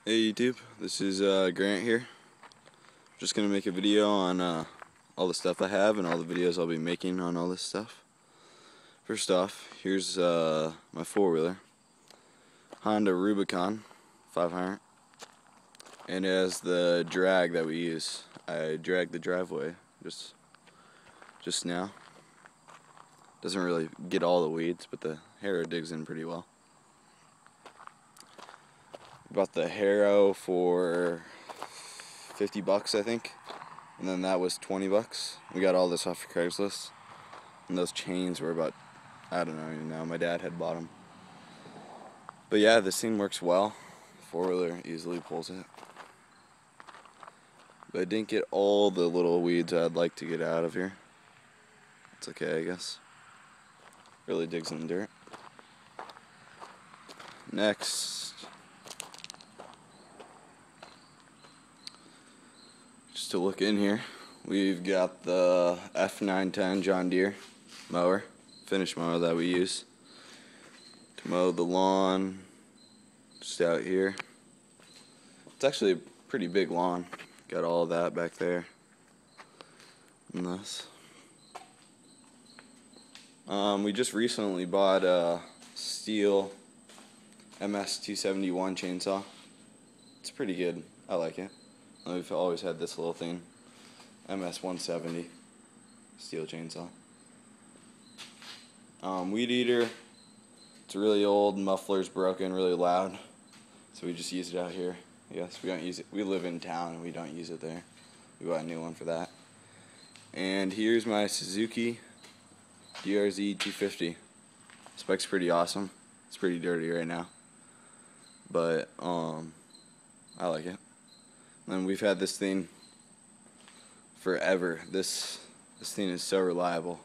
Hey YouTube, this is Grant here. Just gonna make a video on all the stuff I have and all the videos I'll be making on all this stuff. First off, here's my four-wheeler, Honda Rubicon 500, and it has the drag that we use. I dragged the driveway just now. Doesn't really get all the weeds, but the harrow digs in pretty well. Bought the harrow for $50, I think, and then that was $20. We got all this off of Craigslist, and those chains were about, I don't know even now, my dad had bought them. But yeah, this thing works well. Four-wheeler easily pulls it. But I didn't get all the little weeds I'd like to get out of here. It's okay, I guess. Really digs in the dirt. Next, just to look in here, we've got the F910 John Deere mower, finish mower that we use to mow the lawn just out here. It's actually a pretty big lawn. Got all of that back there. And this. We just recently bought a Stihl MS271 chainsaw. It's pretty good. I like it. We've always had this little thing, MS170 Stihl chainsaw. Weed eater. It's really old. Muffler's broken, really loud. So we just use it out here. Yes, we don't use it. We live in town and we don't use it there. We bought a new one for that. And here's my Suzuki DRZ 250. This bike's pretty awesome. It's pretty dirty right now, but I like it. And we've had this thing forever. This thing is so reliable.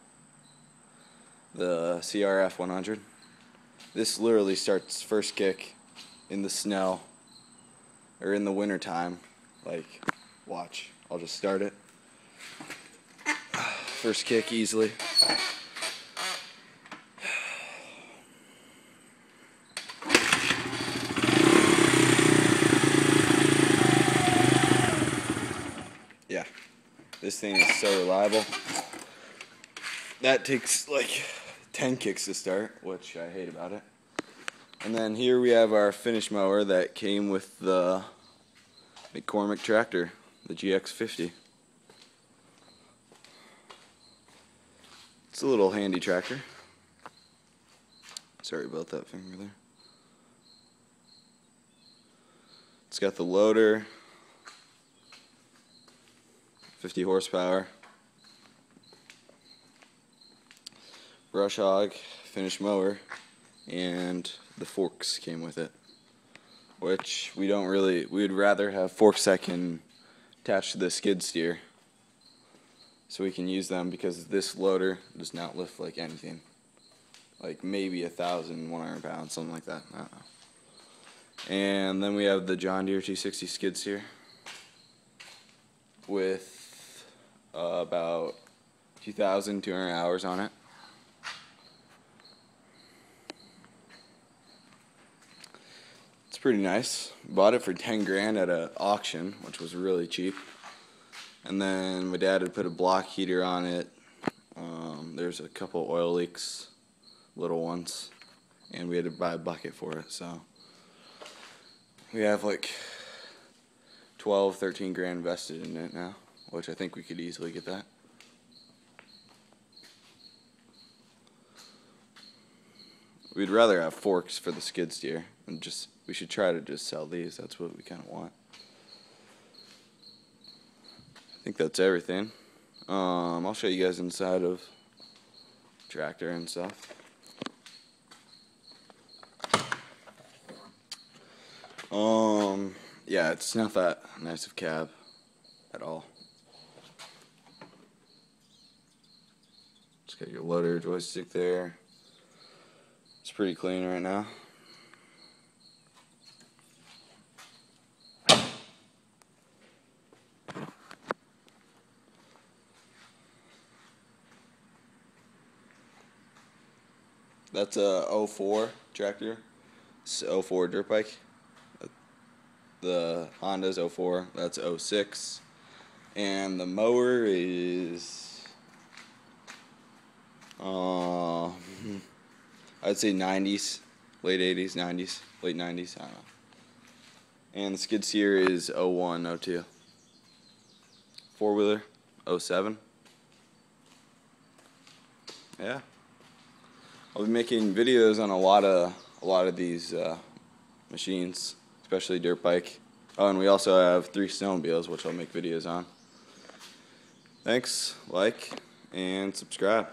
The CRF 100. This literally starts first kick in the snow or in the winter time. Like, watch. I'll just start it. First kick easily. Yeah, this thing is so reliable. That takes like 10 kicks to start, which I hate about it. And then here we have our finish mower that came with the McCormick tractor, the GX50. It's a little handy tractor. Sorry about that finger there. It's got the loader, 50 horsepower, brush hog, finish mower, and the forks came with it, which we would rather have forks that can attach to the skid steer so we can use them, because this loader does not lift like anything, like maybe 1,100 pounds, something like that. I don't know. And then we have the John Deere 260 skid steer with about 2,200 hours on it. It's pretty nice. Bought it for 10 grand at an auction, which was really cheap. And then my dad had put a block heater on it. There's a couple oil leaks, little ones, and we had to buy a bucket for it. So we have like 12, 13 grand invested in it now, which I think we could easily get that. We'd rather have forks for the skid steer, and we should try to just sell these. That's what we kind of want. I think that's everything. I'll show you guys inside of tractor and stuff. Yeah, it's not that nice of cab at all. Just got your loader joystick there. It's pretty clean right now. That's a 04 tractor. It's a 04 dirt bike. The Honda's 04, that's 06. And the mower is, I'd say 90s, late 80s, 90s, late 90s, I don't know. And the skid steer is 01, 02. Four-wheeler, 07. Yeah. I'll be making videos on a lot of these machines, especially dirt bike. Oh, and we also have 3 snowmobiles, which I'll make videos on. Thanks, like, and subscribe.